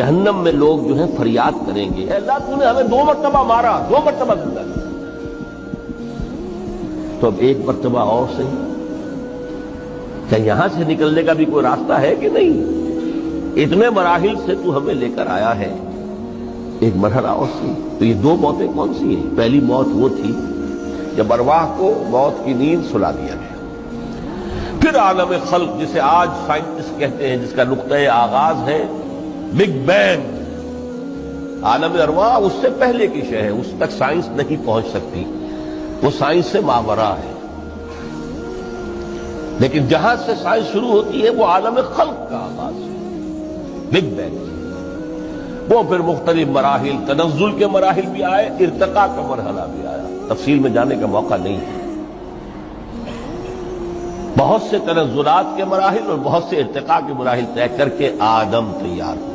جہنم میں لوگ جو ہیں فریاد کریں گے، اے اللہ تو نے ہمیں 2 مرتبہ مارا، 2 مرتبہ زندہ کیا، تو اب 1 مرتبہ اور صحیح، کیا یہاں سے نکلنے کا بھی کوئی راستہ ہے کہ نہیں؟ اتنے مراحل سے تو ہمیں لے کر آیا ہے، ایک مرحلہ اور سی۔ تو یہ 2 موتیں کون سی ہیں؟ پہلی موت وہ تھی جب ارواح کو موت کی نیند سلا دیا گیا، پھر عالم خلق جسے آج سائنٹسٹ کہتے ہیں، جس کا نقطۂ آغاز ہے بگ بینگ، عالم ارواح اس سے پہلے کی شے ہے، اس تک سائنس نہیں پہنچ سکتی، وہ سائنس سے ماوراء ہے، لیکن جہاں سے سائنس شروع ہوتی ہے وہ عالم خلق کا آغاز ہے، بگ بینگ۔ وہ پھر مختلف مراحل، تنزل کے مراحل بھی آئے، ارتقاء کا مرحلہ بھی آیا، تفصیل میں جانے کا موقع نہیں ہے۔ بہت سے تنزلات کے مراحل اور بہت سے ارتقاء کے مراحل طے کر کے آدم تیار ہوا۔